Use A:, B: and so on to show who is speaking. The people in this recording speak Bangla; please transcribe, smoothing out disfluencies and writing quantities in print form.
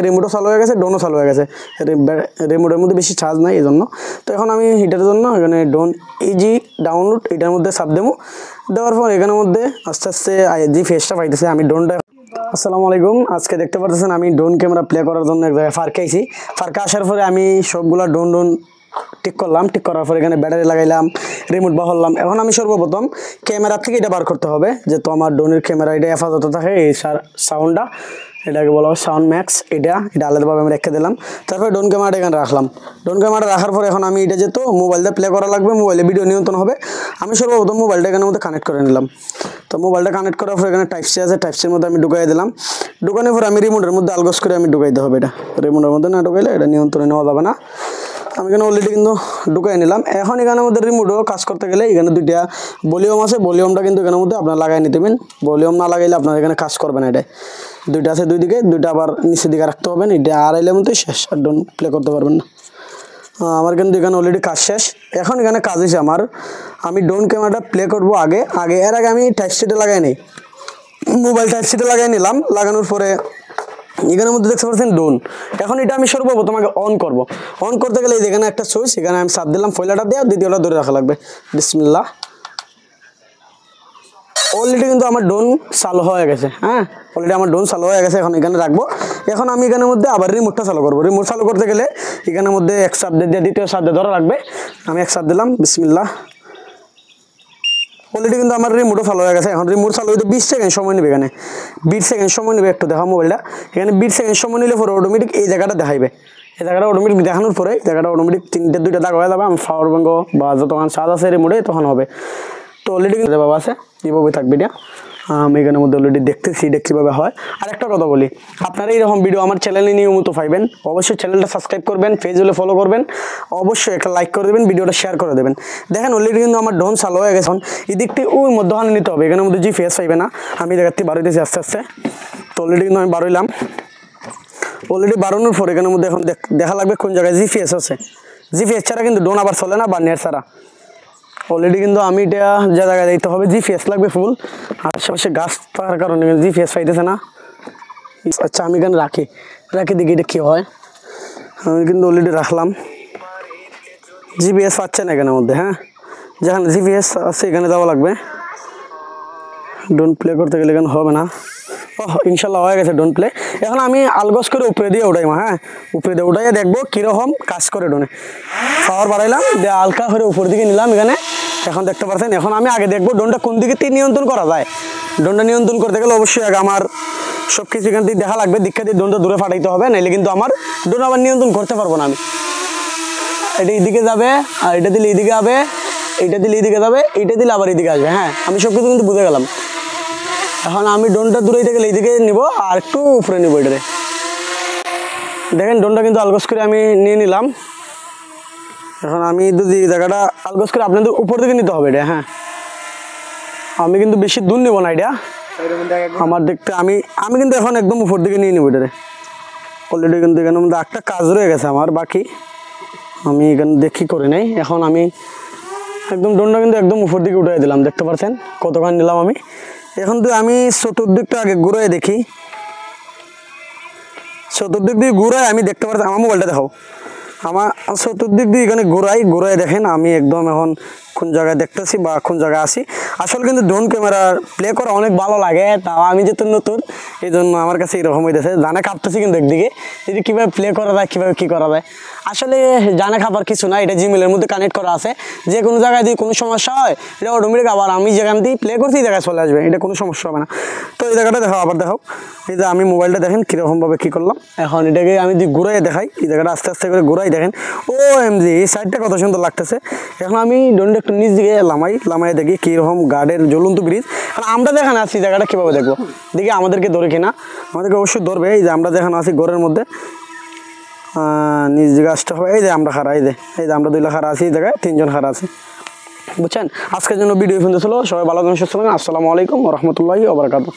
A: রিমোটও চালু হয়ে গেছে, ড্রোনও চালু হয়ে গেছে। রিমোটের মধ্যে বেশি চার্জ নাই এই জন্য। তো এখন আমি এটার জন্য এখানে ড্রোন ইজি ডাউনলোড এটার মধ্যে চাপ দেবো। দেওয়ার পর এখানের মধ্যে আস্তে আস্তে জিপিএসটা পাইতেছে। আমি ড্রোনটা আসসালামু আলাইকুম। আজকে দেখতে পাচ্ছেন আমি ড্রোন ক্যামেরা প্লে করার জন্য এক জায়গায় ফার্কে আইছি। ফার্কে আসার পরে আমি সবগুলা ড্রোন ঠিক করলাম। ঠিক করার পর এখানে ব্যাটারি লাগাইলাম, রিমোট বহালাম। এখন আমি সর্বপ্রথম ক্যামেরা থেকে এটা বার করতে হবে, যেহেতু আমার ড্রোনের ক্যামেরা এটা হেফাজত থাকে। এই সাউন্ডটা এটাকে বলা হয় সাউন্ড ম্যাক্স। এটা আলাদাভাবে আমি রেখে দিলাম। তারপরে ড্রোন ক্যামেরাটা এখানে রাখলাম। ড্রোন ক্যামেরা রাখার পর এখন আমি এটা যেহেতু মোবাইল দিয়ে প্লে করা লাগবে, মোবাইলে ভিডিও নিয়ন্ত্রণ হবে, আমি সর্বপ্রথম মোবাইলটা এখানের মধ্যে কানেক্ট করে নিলাম। তো মোবাইলটা কানেক্ট করার পর এখানে টাইপ সি আছে, টাইপ সির মধ্যে আমি ঢুকাই দিলাম। ঢুকানোর পর আমি রিমোটের মধ্যে আলগোস করে আমি ঢুকাইতে হবে। এটা রিমোটের মধ্যে না ঢুকাইলে এটা নিয়ন্ত্রণে নেওয়া যাবে না। আমি এখানে অলরেডি কিন্তু ঢুকাই নিলাম। এখন এখানের মধ্যে রিমোটও কাজ করতে গেলে এখানে দুইটা ভলিউম আছে, ভলিউমটা কিন্তু এখানের মধ্যে আপনার লাগাই নিতে হবেন। ভলিউম না লাগাইলে আপনার এখানে কাজ করবে না। এটা দুইটা আছে দুই দিকে, দুইটা আবার নিচের দিকে রাখতে হবে। এটা আর এলের মধ্যে শেষ, আর ড্রোন প্লে করতে পারবেন না। আমার কিন্তু এখানে অলরেডি কাজ শেষ। এখন এখানে কাজ হয়েছে আমার, আমি ড্রোন ক্যামেরাটা প্লে করবো আগে এর আগে আমি টাইপ সিটা লাগাই নিই। মোবাইল টাইপ সিটা লাগাই নিলাম। লাগানোর পরে এখানের মধ্যে দেখতে পাচ্ছেন ড্রোন। এখন এটা আমি সর্বপ্রথম আগে অন করব। অন করতে গেলে এখানে একটা সুইচ, এখানে আমি চাপ দিলাম, পয়লাটা দিয়ে দ্বিতীয়টা ধরে রাখা লাগবে। বিসমিল্লাহ। অলরেডি কিন্তু আমার ড্রোন চালু হয়ে গেছে। হ্যাঁ, অলরেডি আমার ড্রোন চালু হয়ে গেছে। এখন এখানে রাখবো। এখন আমি এখানের মধ্যে আবার রিমোটটা চালু করবো। রিমোট চালু করতে গেলে এখানের মধ্যে এক চাপ দিয়ে দ্বিতীয় চাপ দিয়ে ধরা লাগবে। আমি এক চাপ দিলাম, বিসমিল্লাহ। অলরেডি কিন্তু আমার রিমোটও চালু হয়ে গেছে। এখন রিমোট চালু হইতে 20 সেকেন্ড সময় নেবে। এখানে 20 সেকেন্ড সময় নেবে। একটু দেখা মোবাইলটা, এখানে 20 সেকেন্ড সময় নিলে পরে অটোমেটিক এই জায়গাটা দেখাইবে। এই জায়গাটা অটোমেটিক দেখানোর পরে এই জায়গাটা অটোমেটিক দুইটা দাগ হয়ে যাবে। আমি পাওয়ার ব্যাঙ্ক বা যতক্ষণ চার্জ আছে রিমোটে তখন হবে। তো অলরেডি কিন্তু বাবা আছে, এইভাবে থাকবে এটা। আমি এখানের মধ্যে অলরেডি দেখতেছি এটা কীভাবে হয়। আর একটা কথা বলি, আপনারা এইরকম ভিডিও আমার চ্যানেলে নিয়মিত পাইবেন। অবশ্যই চ্যানেলটা সাবস্ক্রাইব করবেন, পেজ হলে ফলো করবেন, অবশ্যই একটা লাইক করে দেবেন, ভিডিওটা শেয়ার করে দেবেন। দেখেন অলরেডি কিন্তু আমার ড্রোন চালু হয়ে গেছে। এই দিকটি ওই মধ্যখানে নিতে হবে, এখানের মধ্যে জিপিএস পাইবে না। আমি জায়গাতে বাড়াইতেছি আস্তে আস্তে। তো অলরেডি কিন্তু আমি বাড়াইলাম। অলরেডি বাড়ানোর পর এখানের মধ্যে এখন দেখা লাগবে কোন জায়গায় জিপিএস আছে। জিপিএস ছাড়া কিন্তু ড্রোন আবার চলে না, বা নেট ছাড়া। অলরেডি কিন্তু আমি এটা যে জায়গায় দিতে হবে জিপিএস লাগবে ফুল। আশেপাশে গাছ থাকার কারণে জিপিএস পাইতেছে না। আচ্ছা, আমি এখানে রাখি দেখি এটা কী হয়। আমি কিন্তু অলরেডি রাখলাম। জিপিএস পাচ্ছে না এখানের মধ্যে। হ্যাঁ, যেখানে জিপিএস আছে এখানে যাওয়া লাগবে। ড্রোন প্লে করতে গেলে এখানে হবে না। ইনশাল্লাহ হয়ে গেছে ড্রোন প্লে। এখন আমি আলগোস করে উপরে দিয়ে উঠাইমা। হ্যাঁ, উপরে দিয়ে উঠাইয়া দেখবো কীরকম কাজ করে ড্রোনে। পাওয়ার বাড়াইলাম, দিয়ে হালকা করে উপর দিকে নিলাম এখানে। এখন দেখতে পাচ্ছেন। এখন আমি আগে দেখবো ড্রোনটা কোন দিকে নিয়ন্ত্রণ করা যায়। ড্রোনটা নিয়ন্ত্রণ করতে গেলে অবশ্যই আগে আমার সব কিছু এখান থেকে দেখা লাগবে। দীক্ষা দিয়ে ড্রোনটা দূরে ফাটাইতে হবে, নাইলে কিন্তু আমার ড্রোন আবার নিয়ন্ত্রণ করতে পারবো না। আমি এটা এইদিকে যাবে, আর এটা দিলে এইদিকে যাবে, এইটা দিলে এইদিকে যাবে, এইটা দিলে আবার এইদিকে আসবে। হ্যাঁ, আমি সব কিছু কিন্তু বুঝে গেলাম। এখন আমি ড্রোনটা দূরে গেলে এইদিকে নিব, আর একটু উপরে নিব এটারে। দেখেন ড্রোনটা কিন্তু আলগোস করে আমি নিয়ে নিলাম। এখন আমি যদি জায়গাটা আলগোস করে আপনাদের উপর দিকে নিতে হবে এটা। হ্যাঁ, আমি কিন্তু বেশি দূর নেব না এটা আমার দেখতে। আমি কিন্তু এখন একদম উপর দিকে নিয়ে নেব এটারে। অলরেডি কিন্তু এখানে মধ্যে একটা কাজ রয়ে গেছে আমার বাকি, আমি এখানে দেখি করে নেই। এখন আমি একদম ড্রোনটা কিন্তু একদম উপর দিকে উঠে দিলাম। দেখতে পাচ্ছেন কতক্ষণ নিলাম আমি। এখন তো আমি চতুর্দিকটা আগে ঘুরাই দেখি। চতুর্দিক দিয়ে ঘুরাই আমি দেখতে পাচ্ছি। আমার মোবাইলটা দেখাও। আমার চতুর্দিক দিয়ে এখানে ঘুরাই দেখেন আমি একদম এখন কোন জায়গায় দেখতেছি বা কোন জায়গায় আসি। আসলে কিন্তু ড্রোন ক্যামেরা প্লে করা অনেক ভালো লাগে। তাও আমি যেহেতু নতুন, এই জন্য আমার কাছে এরকম হইতেছে। জানে কাঁপতেছি কিন্তু একদিকে, যদি কীভাবে প্লে করা যায়, কীভাবে কী করা যায়। আসলে জানে খাবার কিছু না, এটা জিমেলের মধ্যে কানেক্ট করা আছে। যে কোনো জায়গায় যদি কোনো সমস্যা হয়, এটা অটোমেটিক আবার আমি যেখান দিয়ে প্লে করছি এই জায়গায় চলে আসবে। এটা কোনো সমস্যা হবে না। তো এই জায়গাটা দেখাও, আবার দেখাও। এই যে আমি মোবাইলটা দেখেন কীরকমভাবে কী করলাম। এখন এটাকে আমি যদি ঘুরাই দেখাই, এই জায়গাটা আস্তে আস্তে করে ঘুরাই দেখেন। OMG, এই সাইডটা কত সুন্দর লাগতেছে। এখন আমি ড্রোনটা একটু নিচ দিকে লামাই দেখি কীরকম গার্ডের জ্বলন্ত ব্রিজ। কারণ আমরা যেখানে আছি জায়গাটা কীভাবে দেখবো, দেখি আমাদেরকে ধরে কিনা। আমাদেরকে অবশ্যই ধরবে। এই যে আমরা যেখানে আছি ঘরের মধ্যে নিজ দিকে আসতে হবে। এই যে আমরা খারা, এই যে আমরা 2 লাখ খারা আছি, এই জায়গায় 3 জন খারা আছি। বুঝছেন? আজকের জন্য ভিডিও পর্যন্ত ছিল। সবাই ভালো থাকবেন, সুস্থ থাকবেন। আসসালামু আলাইকুম ওয়া রাহমাতুল্লাহি ওয়া বারাকাতুহু।